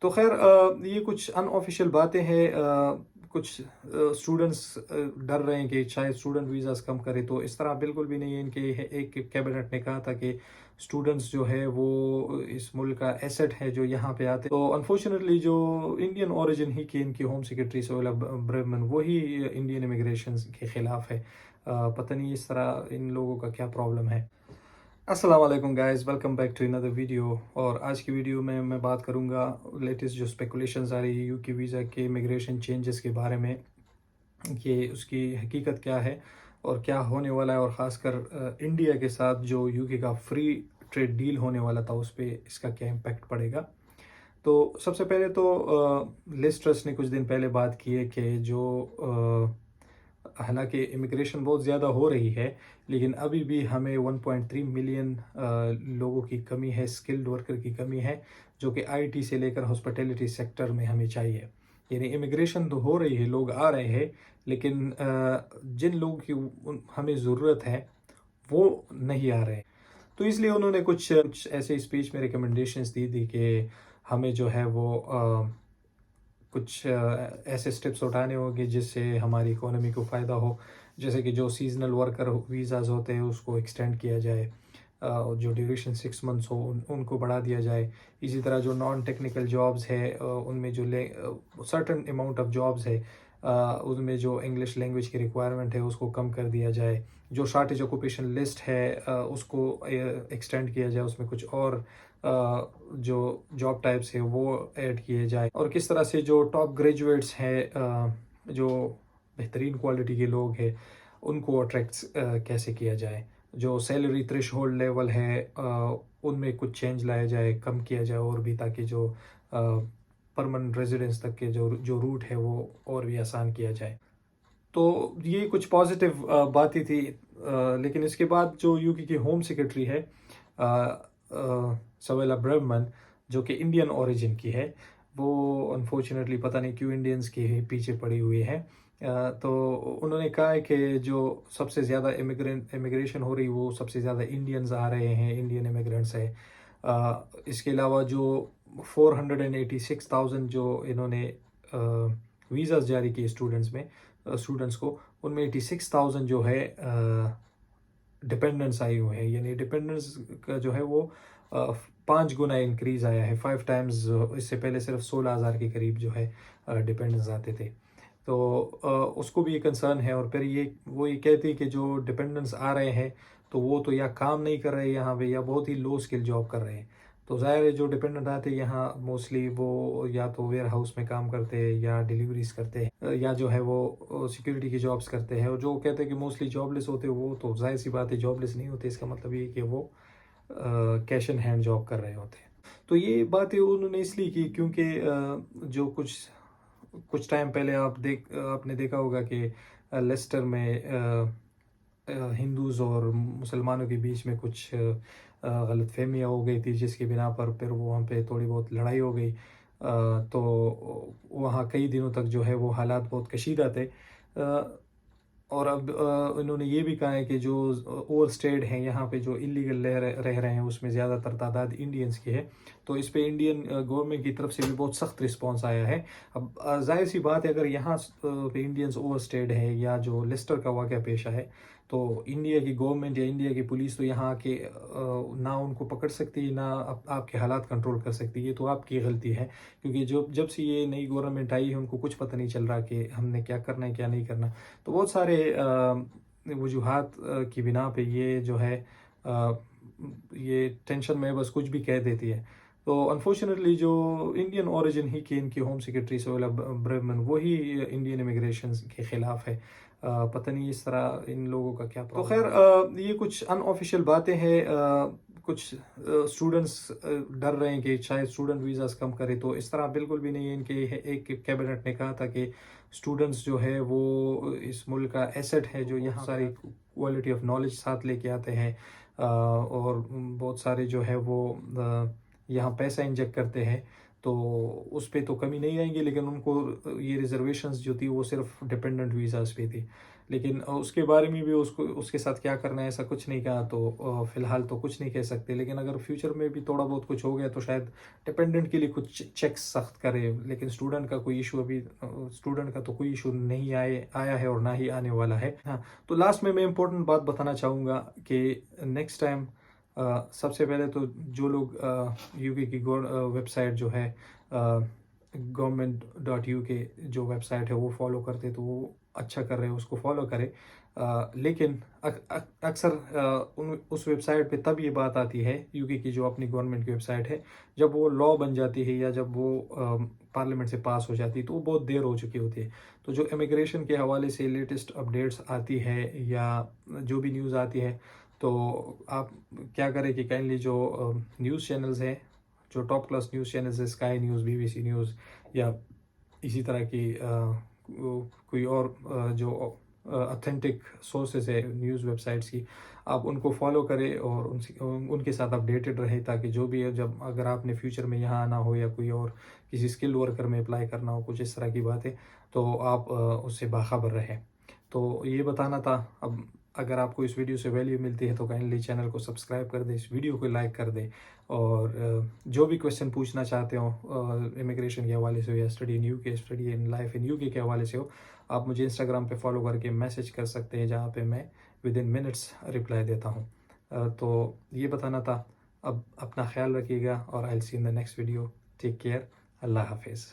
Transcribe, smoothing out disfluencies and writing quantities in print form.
تو خیر یہ کچھ ان آفیشیل باتیں ہیں. کچھ اسٹوڈنٹس ڈر رہے ہیں کہ شاید اسٹوڈنٹ ویزاز کم کرے، تو اس طرح بالکل بھی نہیں ہے. ان کے ایک کیبنٹ نے کہا تھا کہ اسٹوڈنٹس جو ہے وہ اس ملک کا ایسٹ ہے جو یہاں پہ آتے. تو انفارچونیٹلی جو انڈین اوریجن ہی کی ان کی ہوم سیکرٹری سہیلا بریمن، وہی انڈین امیگریشن کے خلاف ہے. پتہ نہیں اس طرح ان لوگوں کا کیا پرابلم ہے. السلام علیکم guys, welcome back to another video. اور آج کی ویڈیو میں بات کروں گا لیٹسٹ جو اسپیکولیشنز آ رہی ہے یو کے ویزا کے امیگریشن چینجز کے بارے میں، کہ اس کی حقیقت کیا ہے اور کیا ہونے والا ہے، اور خاص کر انڈیا کے ساتھ جو یو کے کا فری ٹریڈ ڈیل ہونے والا تھا اس پہ اس کا کیا امپیکٹ پڑے گا. تو سب سے پہلے تو لیز ٹرس نے کچھ دن پہلے بات کی ہے کہ جو حالانکہ امیگریشن بہت زیادہ ہو رہی ہے، لیکن ابھی بھی ہمیں 1.3 ملین لوگوں کی کمی ہے، اسکلڈ ورکر کی کمی ہے، جو کہ آئی ٹی سے لے کر ہاسپٹیلٹی سیکٹر میں ہمیں چاہیے. یعنی امیگریشن تو ہو رہی ہے، لوگ آ رہے ہیں، لیکن جن لوگوں کی ہمیں ضرورت ہے وہ نہیں آ رہے. تو اس لیے انہوں نے کچھ ایسے اسپیچ میں ریکمنڈیشنز دی تھی کہ ہمیں جو ہے وہ کچھ ایسے سٹیپس اٹھانے ہوں گے جس سے ہماری اکانومی کو فائدہ ہو. جیسے کہ جو سیزنل ورکر ویزاز ہوتے ہیں اس کو ایکسٹینڈ کیا جائے، جو ڈیوریشن 6 منتھس ہو ان کو بڑھا دیا جائے. اسی طرح جو نان ٹیکنیکل جابز ہے ان میں جو سرٹن اماؤنٹ آف جابز ہے ان میں جو انگلش لینگویج کی ریکوائرمنٹ ہے اس کو کم کر دیا جائے. جو شارٹیج آکوپیشن لسٹ ہے اس کو ایکسٹینڈ کیا جائے، اس میں کچھ اور جو جاب ٹائپس ہے وہ ایڈ کیے جائے. اور کس طرح سے جو ٹاپ گریجویٹس ہیں، جو بہترین کوالٹی کے لوگ ہیں، ان کو اٹریکٹ کیسے کیا جائے. جو سیلری تھریش ہولڈ لیول ہے ان میں کچھ چینج لایا جائے، کم کیا جائے اور بھی، تاکہ جو پرماننٹ ریزیڈنس تک کے جو روٹ ہے وہ اور بھی آسان کیا جائے. تو یہ کچھ پازیٹیو باتیں تھی. لیکن اس کے بعد جو یو کے کی ہوم سیکرٹری ہے سہیلا بریمن، جو کہ انڈین اوریجن کی ہے، وہ انفارچونیٹلی پتہ نہیں کیوں انڈینز کے پیچھے پڑی ہوئی ہے. تو انہوں نے کہا ہے کہ جو سب سے زیادہ امیگریشن ہو رہی وہ سب سے زیادہ انڈینز آ رہے ہیں، انڈین امیگرینٹس ہے. اس کے علاوہ جو 486,000 جو انہوں نے ویزاز جاری کیے اسٹوڈنٹس کو، ان میں 86,000 جو ہے ڈپینڈنٹس آئے ہوئے ہیں. یعنی ڈپینڈنٹس کا جو ہے وہ 5 گنا انکریز آیا ہے، 5 ٹائمز. اس سے پہلے صرف 16,000 کے قریب جو ہے ڈپینڈنٹس آتے تھے. تو اس کو بھی یہ کنسرن ہے. اور پھر وہ یہ کہتی ہے کہ جو ڈپینڈنٹس آ رہے ہیں تو وہ تو یا کام نہیں کر رہے یہاں پہ، یا بہت ہی لو اسکل جاب کر رہے ہیں. تو ظاہر ہے جو ڈپینڈنٹ آتے ہیں یہاں موسٹلی وہ یا تو ویئر ہاؤس میں کام کرتے ہیں، یا ڈیلیوریز کرتے ہیں، یا جو ہے وہ سیکیورٹی کی جابس کرتے ہیں. اور جو کہتے ہیں کہ موسٹلی جاب لیس ہوتے ہیں، وہ تو ظاہر سی بات ہے جاب لیس نہیں ہوتے. اس کا مطلب یہ کہ وہ کیش ان ہینڈ جاب کر رہے ہوتے ہیں. تو یہ باتیں انہوں نے اس لیے کی کیونکہ جو کچھ ٹائم پہلے آپ نے دیکھا ہوگا کہ لیسٹر میں ہندوز اور مسلمانوں کے بیچ میں کچھ غلط فہمیاں ہو گئی تھی، جس کی بنا پر پھر وہاں پہ تھوڑی بہت لڑائی ہو گئی. تو وہاں کئی دنوں تک جو ہے وہ حالات بہت کشیدہ تھے. اور اب انہوں نے یہ بھی کہا ہے کہ جو اوور اسٹیڈ ہیں یہاں پہ، جو اللیگل رہ رہے ہیں، اس میں زیادہ تر تعداد انڈینز کی ہے. تو اس پہ انڈین گورنمنٹ کی طرف سے بھی بہت سخت رسپانس آیا ہے. اب ظاہر سی بات ہے اگر یہاں پہ انڈینز اوور اسٹیڈ ہے، یا جو لیسٹر کا واقعہ پیش آیا ہے، تو انڈیا کی گورنمنٹ یا انڈیا کی پولیس تو یہاں کے نہ ان کو پکڑ سکتی، نہ آپ کے حالات کنٹرول کر سکتی. یہ تو آپ کی غلطی ہے، کیونکہ جب سے یہ نئی گورنمنٹ آئی ہے ان کو کچھ پتہ نہیں چل رہا کہ ہم نے کیا کرنا ہے کیا نہیں کرنا. تو بہت سارے وجوہات کی بنا پہ یہ جو ہے یہ ٹینشن میں بس کچھ بھی کہہ دیتی ہے. تو انفارچونیٹلی جو انڈین اوریجن ہی کی ان کی ہوم سیکرٹری سہیلا بریمن، وہی انڈین امیگریشن کے خلاف ہے. پتہ نہیں اس طرح ان لوگوں کا کیا پرابلم. تو خیر یہ کچھ ان آفیشیل باتیں ہیں. کچھ اسٹوڈنٹس ڈر رہے ہیں کہ شاید اسٹوڈنٹ ویزاز کم کرے، تو اس طرح بالکل بھی نہیں ہے. ان کے ایک کیبنٹ نے کہا تھا کہ اسٹوڈنٹس جو ہے وہ اس ملک کا ایسٹ ہے جو یہاں ساری کوالٹی آف نالج ساتھ لے کے آتے ہیں، اور بہت سارے جو ہے وہ یہاں پیسہ انجیکٹ کرتے ہیں. تو اس پہ تو کمی نہیں آئیں گی، لیکن ان کو یہ ریزرویشنز جو تھی وہ صرف ڈپینڈنٹ ویزاز پہ تھی. لیکن اس کے بارے میں بھی اس کے ساتھ کیا کرنا ہے ایسا کچھ نہیں کہا، تو فی الحال تو کچھ نہیں کہہ سکتے. لیکن اگر فیوچر میں بھی تھوڑا بہت کچھ ہو گیا تو شاید ڈپینڈنٹ کے لیے کچھ چیکس سخت کرے. لیکن اسٹوڈنٹ کا کوئی ایشو اسٹوڈنٹ کا تو کوئی ایشو نہیں آیا ہے اور نہ ہی آنے والا ہے. ہاں، تو لاسٹ میں امپورٹنٹ بات بتانا چاہوں گا کہ نیکسٹ ٹائم سب سے پہلے تو جو لوگ یو کے کی ویب سائٹ جو ہے government.uk جو ویب سائٹ ہے وہ فالو کرتے تو وہ اچھا کر رہے، اس کو فالو کرے. لیکن اکثر اس ویب سائٹ پہ تب یہ بات آتی ہے یو کے کی جو اپنی گورنمنٹ کی ویب سائٹ ہے، جب وہ لا بن جاتی ہے یا جب وہ پارلیمنٹ سے پاس ہو جاتی ہے تو وہ بہت دیر ہو چکی ہوتی ہے. تو جو امیگریشن کے حوالے سے لیٹسٹ اپڈیٹس آتی ہے یا جو بھی نیوز آتی ہے، تو آپ کیا کریں کہ کائنڈلی جو نیوز چینلز ہیں، جو ٹاپ کلاس نیوز چینلز ہیں، اسکائی نیوز، BBC نیوز یا اسی طرح کی کوئی اور جو اتھینٹک سورسز ہے نیوز ویب سائٹس کی، آپ ان کو فالو کریں اور ان کے ساتھ اپڈیٹڈ رہیں، تاکہ جو بھی ہے جب اگر آپ نے فیوچر میں یہاں آنا ہو یا کوئی اور کسی اسکل ورکر میں اپلائی کرنا ہو، کچھ اس طرح کی باتیں، تو آپ اس سے باخبر رہیں. تو یہ بتانا تھا. اب اگر آپ کو اس ویڈیو سے ویلیو ملتی ہے تو کائنڈلی چینل کو سبسکرائب کر دیں، اس ویڈیو کو لائک کر دیں، اور جو بھی کویشچن پوچھنا چاہتے ہو امیگریشن کے حوالے سے ہو یا اسٹڈی ان یو کے، study in life in you کے حوالے سے ہو، آپ مجھے انسٹاگرام پہ فالو کر کے میسج کر سکتے ہیں، جہاں پہ میں ودن منٹس رپلائی دیتا ہوں. تو یہ بتانا تھا. اب اپنا خیال رکھیے گا اور I will see in the next video. Take care. اللہ حافظ.